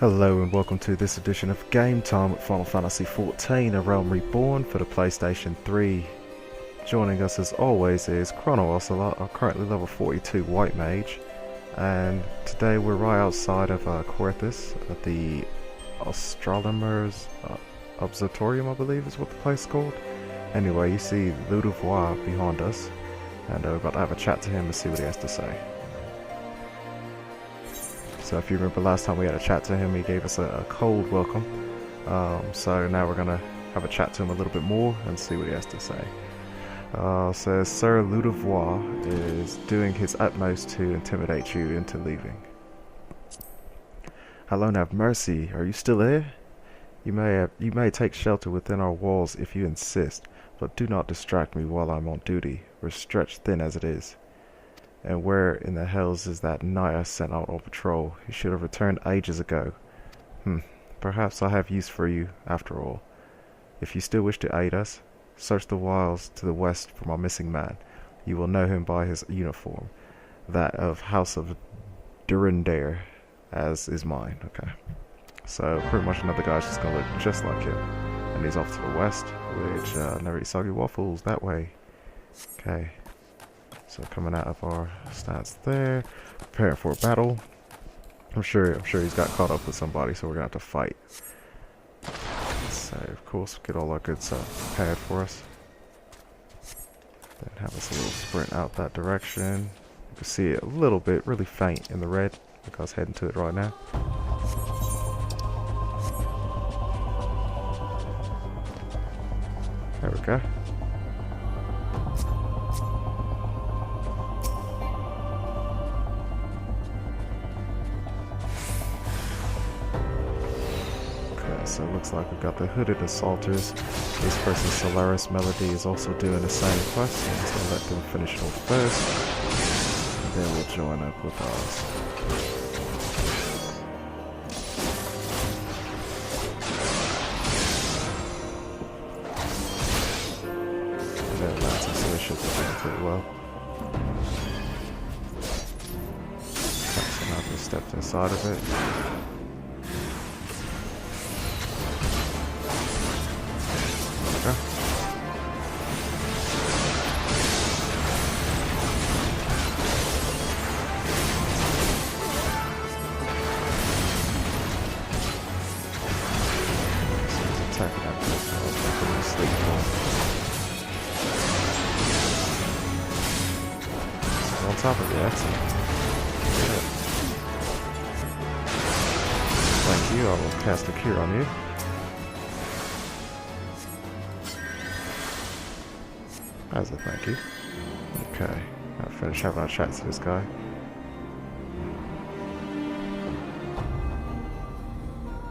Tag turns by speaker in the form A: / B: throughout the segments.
A: Hello and welcome to this edition of Game Time with Final Fantasy XIV: A Realm Reborn for the PlayStation 3. Joining us as always is Chrono and I, our currently level 42 White Mage, and today we're right outside of Coerthas at the Astronomer's Observatorium, I believe is what the place is called. Anyway, you see Ludovois behind us, and we're about to have a chat to him and see what he has to say. So if you remember last time we had a chat to him, he gave us a cold welcome. So now we're going to have a chat to him a little bit more and see what he has to say. Says, Sir Ludovois is doing his utmost to intimidate you into leaving. Alone have mercy, are you still there? You may take shelter within our walls if you insist, but do not distract me while I'm on duty. We're stretched thin as it is. And where in the hells is that knight I sent out on patrol? He should have returned ages ago. Perhaps I have use for you, after all. If you still wish to aid us, search the wilds to the west for my missing man. You will know him by his uniform, that of House of Durandare, as is mine. Okay. So pretty much another guy's just gonna look just like him. And he's off to the west, which never eat soggy waffles that way. Okay. So coming out of our stance there, preparing for a battle. I'm sure he's got caught up with somebody, so we're gonna have to fight. So of course get all our good stuff prepared for us. Then have us a little sprint out that direction. You can see it a little bit, really faint in the red. Look, I was heading to it right now. There we go. So it looks like we've got the hooded assaulters. This person, Solaris Melody, is also doing the same quest, so let them finish it off first, and then we'll join up with ours. And then Lancing, so they should be doing pretty well. Okay, so now we stepped inside of it. On top of it, excellent. Good. Thank you, I will cast a cure on you. As a thank you. Okay, I'll finish having our chat to this guy.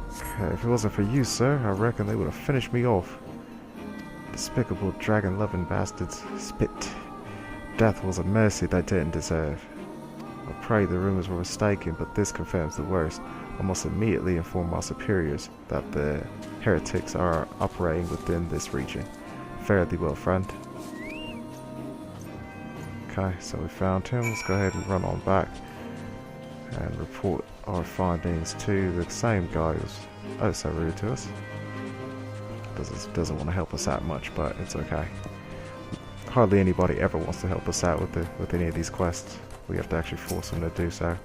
A: Okay, if it wasn't for you, sir, I reckon they would have finished me off. Despicable dragon-loving bastards. Spit. Death was a mercy they didn't deserve. I pray the rumors were mistaken, but this confirms the worst. I must immediately inform my superiors that the heretics are operating within this region. Fare thee well, friend. Okay, so we found him. Let's go ahead and run on back and report our findings to the same guy who's oh so rude to us. Doesn't want to help us out much, but it's okay. Hardly anybody ever wants to help us out with any of these quests. We have to actually force them to do so.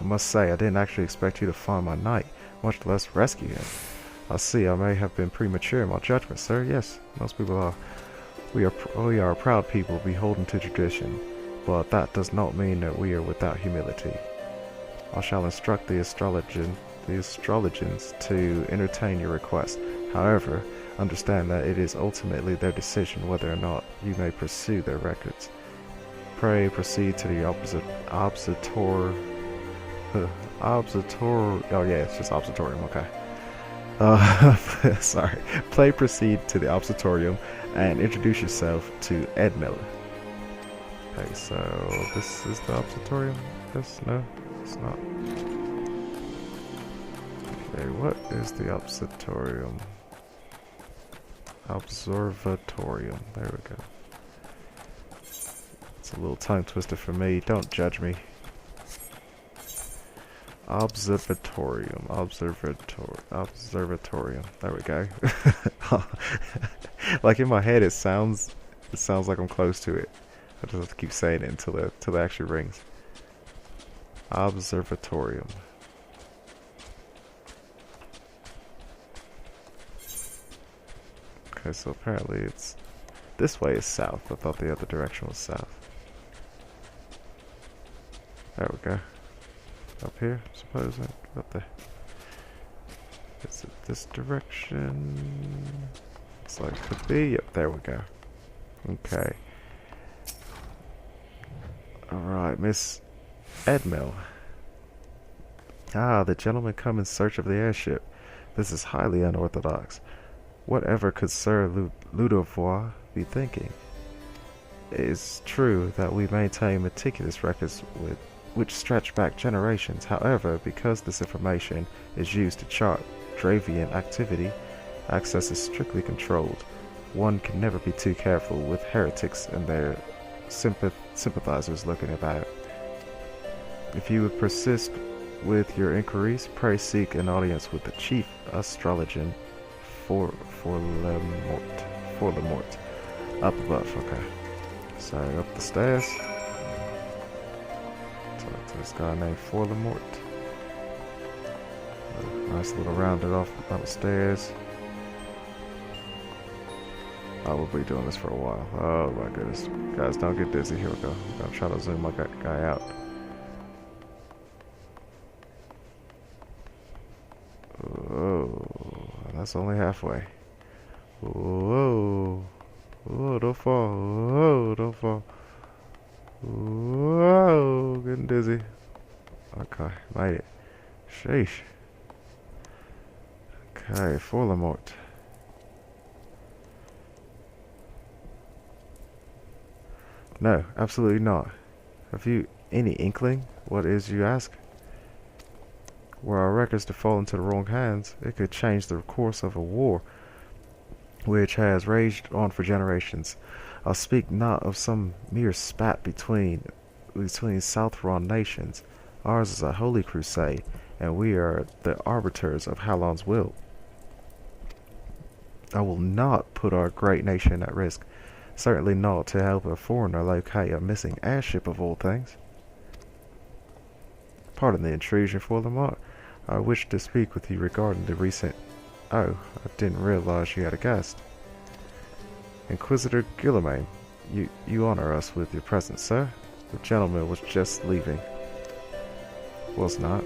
A: I must say, I didn't actually expect you to find my knight, much less rescue him. I see I may have been premature in my judgment, sir. Yes, most people are. We are a proud people beholden to tradition, but that does not mean that we are without humility. I shall instruct the astrologians to entertain your request. However, understand that it is ultimately their decision whether or not you may pursue their records. Pray proceed to the observatorium. Oh yeah, it's just observatorium. Okay. Sorry. Play proceed to the observatorium and introduce yourself to Ed Miller. Okay, so this is the observatorium. Yes, no, it's not. Okay, what is the observatorium? Observatorium. There we go. It's a little tongue twister for me. Don't judge me. Observatorium. There we go. Like in my head, it sounds like I'm close to it. I just have to keep saying it until it actually rings. Observatorium. Okay, so apparently it's this way is south. I thought the other direction was south. There we go. Up here, supposedly. Up there. Is it this direction? Looks like it could be. Yep, there we go. Okay. Alright, Miss Edmill. Ah, the gentleman come in search of the airship. This is highly unorthodox. Whatever could Sir Ludovois be thinking? It is true that we maintain meticulous records which stretch back generations. However, because this information is used to chart Dravian activity, access is strictly controlled. One can never be too careful with heretics and their sympathizers looking about. If you would persist with your inquiries, pray seek an audience with the chief astrologian for Lemort. Up above, okay. So up the stairs. Talk to this guy named Lemort. Nice little rounded off upstairs. I will be doing this for a while. Oh my goodness. Guys, don't get dizzy. Here we go. I'm trying to zoom my guy out. Whoa. That's only halfway. Whoa. Whoa, don't fall. Whoa, don't fall. Whoa, getting dizzy. Okay, made it. Sheesh. Okay, Lemort. No, absolutely not. Have you any inkling what it is you ask? Were our records to fall into the wrong hands, it could change the course of a war which has raged on for generations. I'll speak not of some mere spat between Southron nations. Ours is a holy crusade, and we are the arbiters of Halon's will. I will not put our great nation at risk. Certainly not to help a foreigner locate a missing airship of all things. Pardon the intrusion, Lemort. I wish to speak with you regarding the recent... Oh, I didn't realize you had a guest. Inquisitor Guillermain, you honor us with your presence, sir. The gentleman was just leaving. Was not.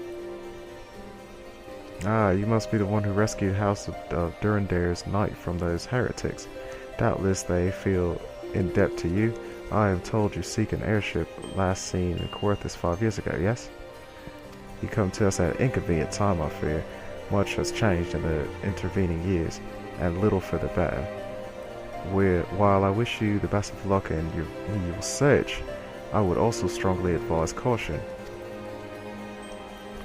A: Ah, you must be the one who rescued House of Durandare's knight from those heretics. Doubtless they feel in debt to you. I am told you seek an airship last seen in Coerthas 5 years ago, yes? You come to us at an inconvenient time, I fear. Much has changed in the intervening years, and little for the better. While I wish you the best of luck in your search, I would also strongly advise caution.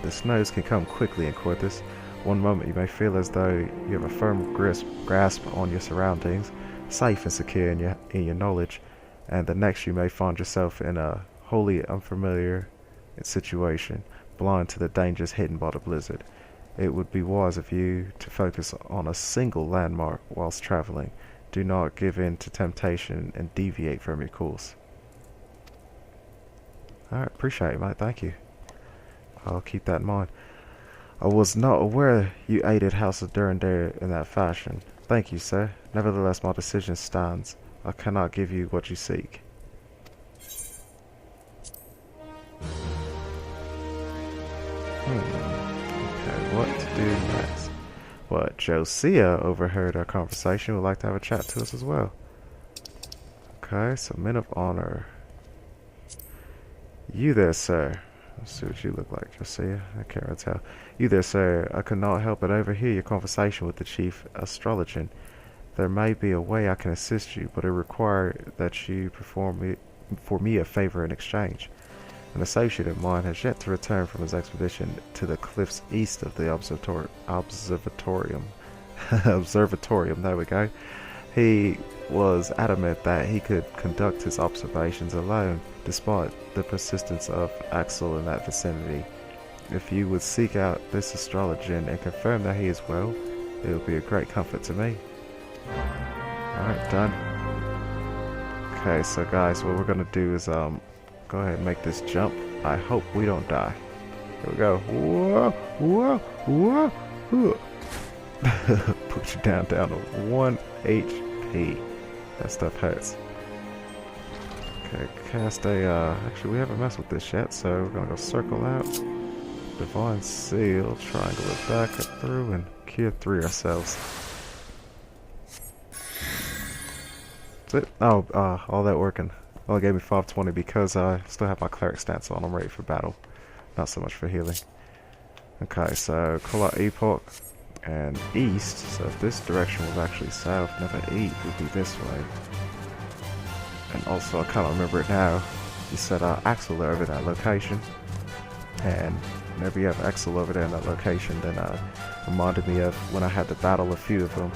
A: The snows can come quickly in Coerthas. One moment you may feel as though you have a firm grasp on your surroundings, safe and secure in your knowledge, and the next you may find yourself in a wholly unfamiliar situation, blind to the dangers hidden by the blizzard. It would be wise of you to focus on a single landmark whilst traveling. Do not give in to temptation and deviate from your course. Alright, appreciate it, mate. Thank you. I'll keep that in mind. I was not aware you aided House of Durandare in that fashion. Thank you, sir. Nevertheless, my decision stands. I cannot give you what you seek. Okay, what to do next? What, Josiah overheard our conversation, would like to have a chat to us as well. Okay, so men of honor. You there, sir. Let's see what you look like, Josiah. I can't really tell. You there, sir. I could not help but overhear your conversation with the chief astrologian. There may be a way I can assist you, but it requires that you perform for me a favor in exchange. An associate of mine has yet to return from his expedition to the cliffs east of the observatorium. Observatorium, there we go. He was adamant that he could conduct his observations alone, despite the persistence of Axel in that vicinity. If you would seek out this astrologer and confirm that he is well, it would be a great comfort to me. Alright, done. Okay, so guys, what we're gonna do is go ahead and make this jump. I hope we don't die. Here we go. Whoa, whoa, whoa, whoa. Put you down to 1 HP. That stuff hurts. Okay, cast a, actually we haven't messed with this yet, so we're gonna go circle out. Divine Seal, triangle it back up through, and cure 3 ourselves. That's it. Oh, all that working. Only gave me 520 because I still have my cleric stance on. I'm ready for battle. Not so much for healing. Okay, so call out Epoch and east. So if this direction was actually south, never eat would be this way. And also, I kind of remember it now. You said Axel over that location, and whenever you have Axel over there in that location, then reminded me of when I had to battle a few of them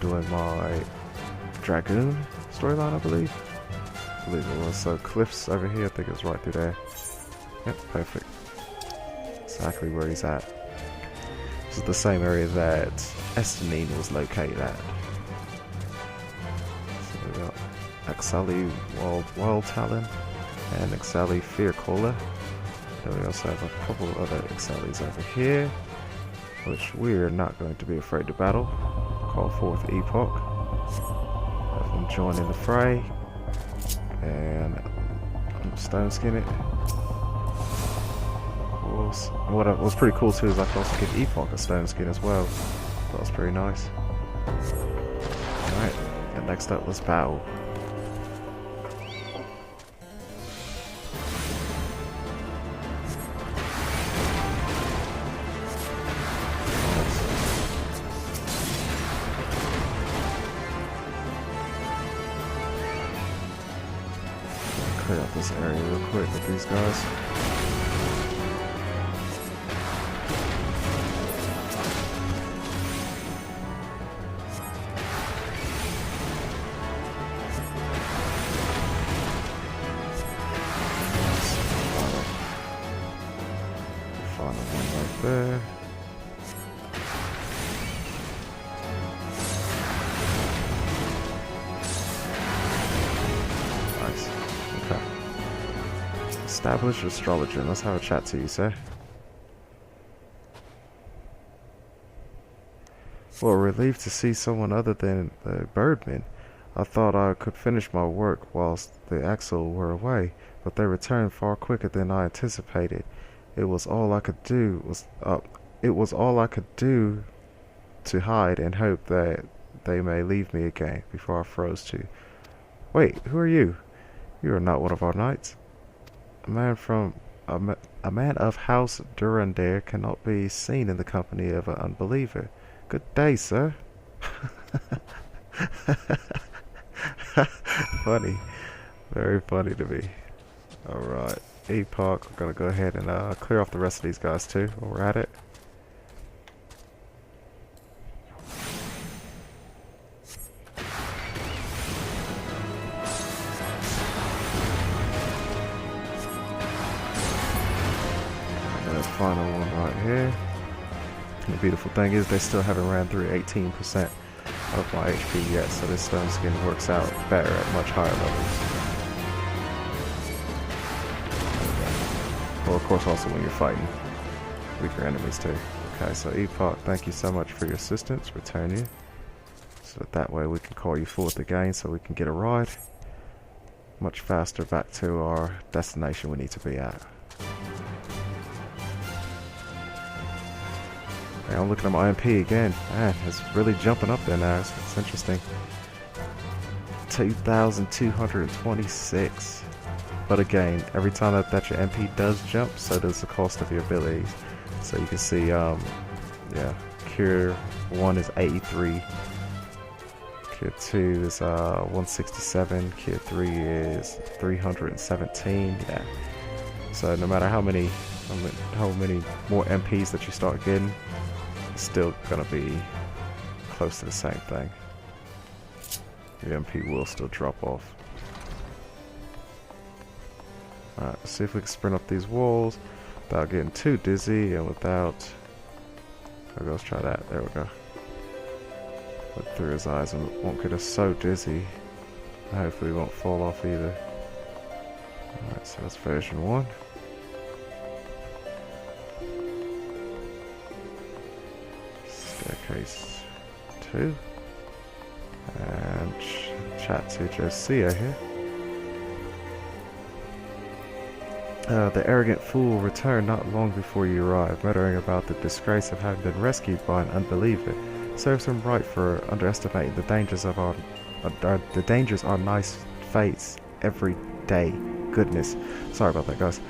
A: doing my Dragoon storyline, I believe it was. So Cliff's over here, I think it was right through there. Yep, perfect. Exactly where he's at. This is the same area that Estinine was located at. So we got Axali Wild Talon and Axali Fear Caller. Then we also have a couple of other Axalis over here, which we're not going to be afraid to battle. Call forth Epoch. Have them join in the fray. And stone skin it. What was pretty cool too is I could also give Epoch a stone skin as well. That was pretty nice. Alright, and next up was battle. Clear out this area real quick with these guys. Final one right there. Established astrologer. Let's have a chat to you, sir. Well, relieved to see someone other than the birdmen. I thought I could finish my work whilst the Axel were away, but they returned far quicker than I anticipated. It was all I could do to hide and hope that they may leave me again before I froze to. Wait, who are you? You are not one of our knights. A man of House Durandare cannot be seen in the company of an unbeliever. Good day, sir. Funny. Very funny to me. Alright. Epoch, we're gonna go ahead and clear off the rest of these guys too while we're at it. Final one right here. And the beautiful thing is they still haven't ran through 18% of my HP yet, so this stone skin works out better at much higher levels. Well, of course, also when you're fighting weaker enemies too. Okay, so Epoch, thank you so much for your assistance. Return you. So that way we can call you forth again so we can get a ride much faster back to our destination we need to be at. Yeah, I'm looking at my MP again. Man, it's really jumping up there now. It's interesting. 2,226. But again, every time that your MP does jump, so does the cost of your abilities. So you can see, yeah, Cure 1 is 83. Cure 2 is 167. Cure 3 is 317. Yeah. So no matter how many more MPs that you start getting, still gonna be close to the same thing. Your MP will still drop off. Alright, let's see if we can sprint up these walls. without getting too dizzy and without... Okay, let's try that. There we go. Look through his eyes and won't get us so dizzy. Hopefully we won't fall off either. Alright, so that's version 1. Staircase 2. And chat to Josiah here. The arrogant fool returned not long before you arrived, muttering about the disgrace of having been rescued by an unbeliever. Serves him right for underestimating the dangers of our nice fates every day. Goodness, sorry about that, guys.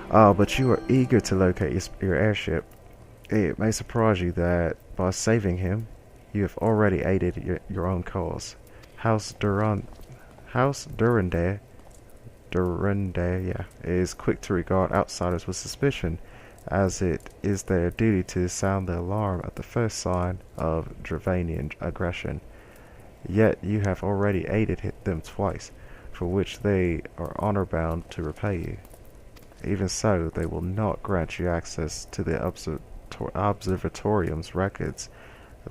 A: But you are eager to locate your airship. It may surprise you that by saving him, you have already aided your own cause. House Durandare, yeah, is quick to regard outsiders with suspicion, as it is their duty to sound the alarm at the first sign of Dravanian aggression. Yet you have already aided them twice, for which they are honor-bound to repay you. Even so, they will not grant you access to the observatorium's records.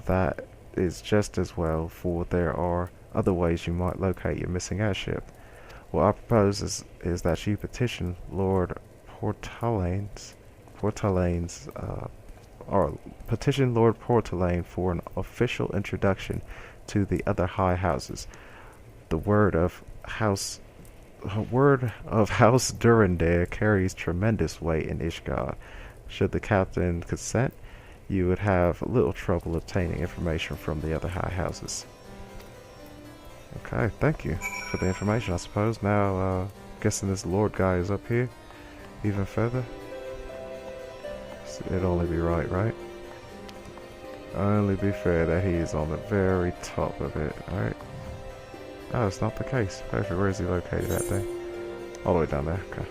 A: That is just as well, for there are other ways you might locate your missing airship. What I propose is that you petition Lord Portalaine for an official introduction to the other high houses. The word of House Durandare carries tremendous weight in Ishgard. Should the captain consent, you would have little trouble obtaining information from the other high houses. Okay, thank you for the information, I suppose. Now, guessing this Lord guy is up here even further. So it'd only be right? Only be fair that he is on the very top of it, alright? Oh, it's not the case. Perfect. Where is he located at then? All the way down there, okay.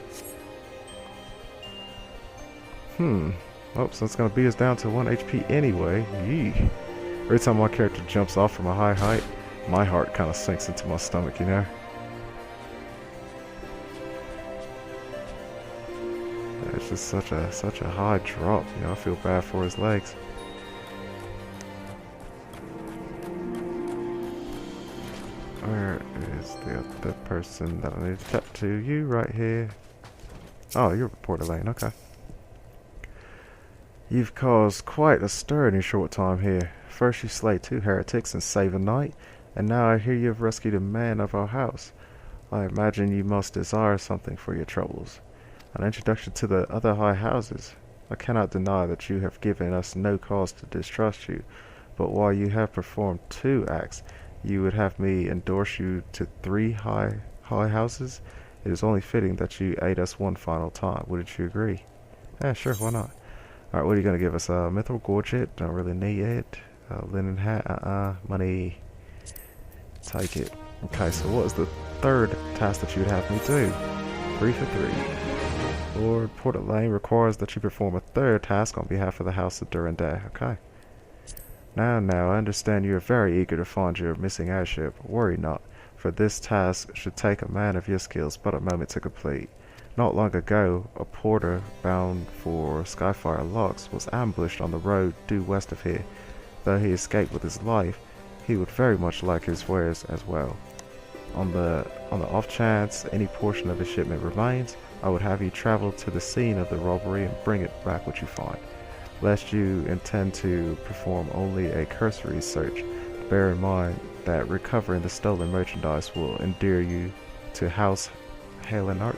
A: Oh, so it's gonna beat us down to 1 HP anyway. Yee. Every time my character jumps off from a high height, my heart kind of sinks into my stomach, you know? It's just such a high drop, you know. I feel bad for his legs. Where is the other person that I need to chat to? You right here. Oh, you're Portalaine, okay. You've caused quite a stir in your short time here. First you slay 2 heretics and save a knight, and now I hear you have rescued a man of our house. I imagine you must desire something for your troubles. An introduction to the other high houses. I cannot deny that you have given us no cause to distrust you, but while you have performed 2 acts, you would have me endorse you to 3 high houses? It is only fitting that you aid us one final time. Wouldn't you agree? Yeah, sure, why not? Alright, what are you going to give us? Mithril Gorget? Don't really need it. Linen hat? Money. Take it. Okay, so what is the 3rd task that you would have me do? 3 for 3. Lord Portalaine requires that you perform a 3rd task on behalf of the House of Durandare. Okay. Now, I understand you are very eager to find your missing airship. Worry not, for this task should take a man of your skills but a moment to complete. Not long ago, a porter bound for Skyfire Locks was ambushed on the road due west of here. Though he escaped with his life, he would very much like his wares as well. On the off chance any portion of his shipment remains, I would have you travel to the scene of the robbery and bring it back what you find. Lest you intend to perform only a cursory search, bear in mind that recovering the stolen merchandise will endear you to House Halenart,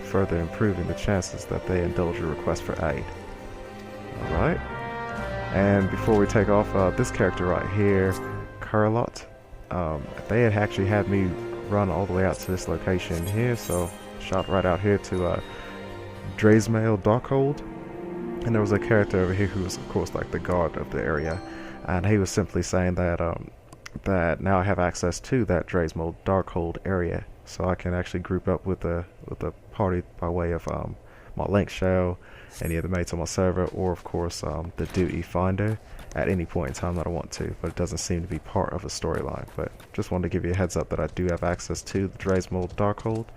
A: further improving the chances that they indulge your request for aid. Alright. And before we take off, this character right here, Carlot, they had actually had me run all the way out to this location here, so shot right out here to Drazemail Darkhold. And there was a character over here who was, of course, like the guard of the area, and he was simply saying that that now I have access to that Drazemail Darkhold area, so I can actually group up with the party by way of my link shell, any of the mates on my server, or of course the duty finder at any point in time that I want to. But it doesn't seem to be part of a storyline. But just wanted to give you a heads up that I do have access to the Drazemail Darkhold.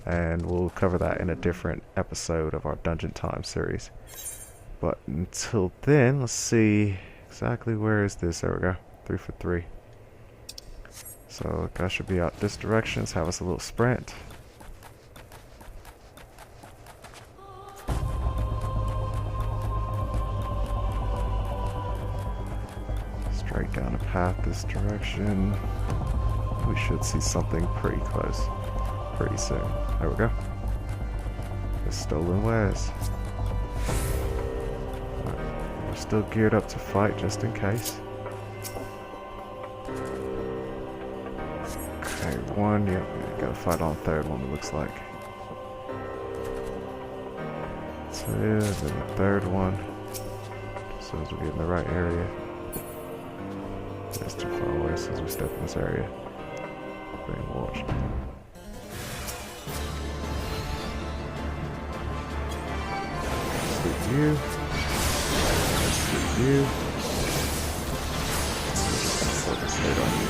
A: and we'll cover that in a different episode of our Dungeon Time series. But until then, let's see exactly where is this. There we go. 3 for 3. So guy should be out this direction. Let's have us a little sprint. Straight down the path this direction. We should see something pretty close pretty soon. There we go. The stolen wares. We're still geared up to fight just in case. Okay, one, yep, we gotta fight on third one, it looks like. Two, then the third one. As soon as we get in the right area. That's too far away as soon as we step in this area. Being watched. Sleep you. Sleep you. Focus right on you.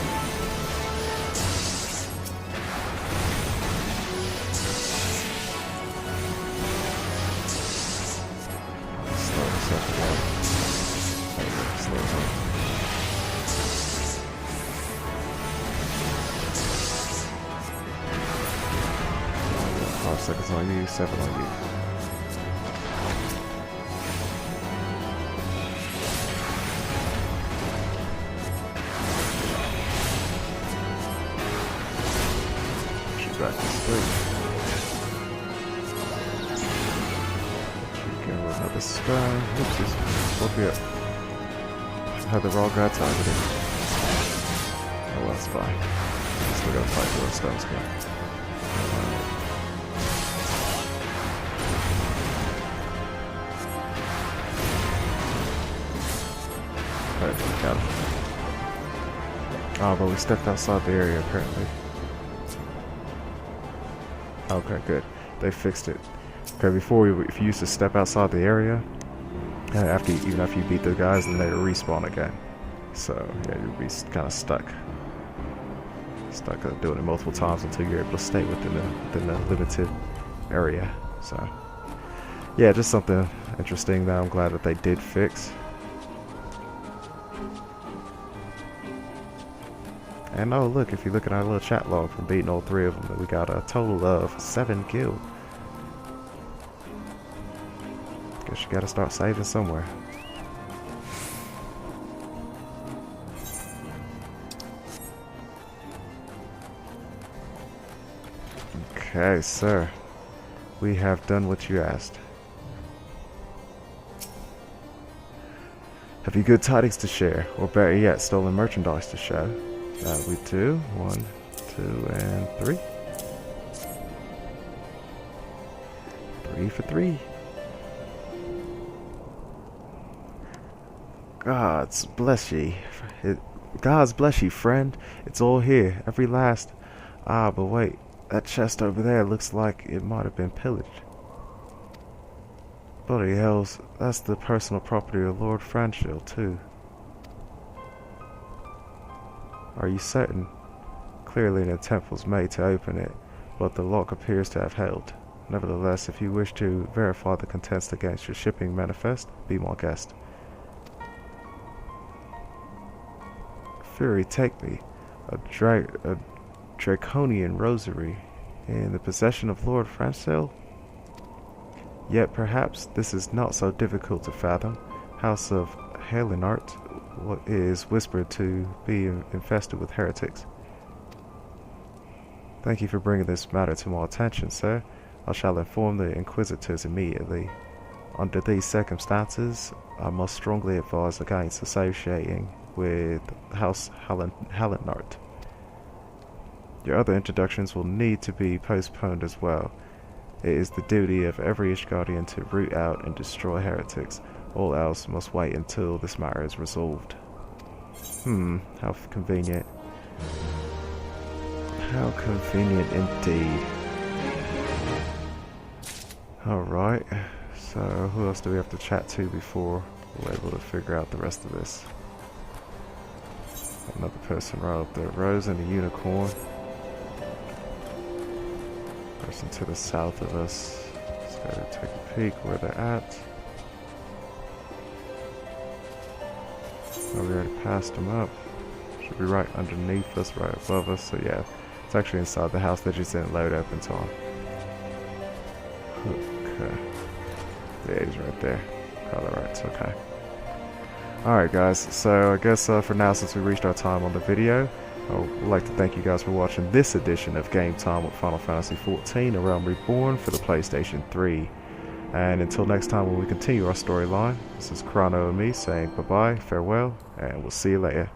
A: Slow this up again. There we go, slow it up. 5 seconds on you, 7 on you. She's back to sleep. She can with another stone. Oopsies. Woke me up. Had the wrong guy targeted. Oh, well, that's fine. Still gotta fight for those stones, guy. Oh, but we stepped outside the area apparently. Okay, good. They fixed it. Okay, before if you used to step outside the area, even after you beat the guys, then they respawn again. So yeah, you'd be kind of stuck doing it multiple times until you're able to stay within the limited area. So yeah, just something interesting that I'm glad that they did fix. And oh look, if you look at our little chat log from beating all 3 of them, we got a total of 7 kills. Guess you gotta start saving somewhere. Okay, sir. We have done what you asked. Have you good tidings to share? Or better yet, stolen merchandise to show? We do. 1, 2, and 3. 3 for 3. God's bless ye. God's bless ye, friend. It's all here. Every last... Ah, but wait. That chest over there looks like it might have been pillaged. Bloody hells. That's the personal property of Lord Franchil, too. Are you certain? Clearly an attempt was made to open it, but the lock appears to have held. Nevertheless, if you wish to verify the contents against your shipping manifest, be my guest. Fury take me. A draconian rosary in the possession of Lord Franchil? Yet perhaps this is not so difficult to fathom. House of Helenart is whispered to be infested with heretics. Thank you for bringing this matter to my attention, sir. I shall inform the Inquisitors immediately. Under these circumstances, I must strongly advise against associating with House Helenart. Your other introductions will need to be postponed as well. It is the duty of every Ishgardian to root out and destroy heretics. All else must wait until this matter is resolved. How convenient. How convenient indeed. Alright, so who else do we have to chat to before we're able to figure out the rest of this? Another person right up there. Rose and a unicorn. person to the south of us. Let's go take a peek where they're at. Oh, we already passed them up. Should be right underneath us, right above us. So yeah, it's actually inside the house. They just didn't load up in time. Okay. Yeah, he's right there. Color rights, okay. Alright guys, so I guess for now, since we reached our time on the video, I would like to thank you guys for watching this edition of Game Time with Final Fantasy XIV: A Realm Reborn for the PlayStation 3. And until next time when we continue our storyline, this is Chrono and me saying bye-bye, farewell, and we'll see you later.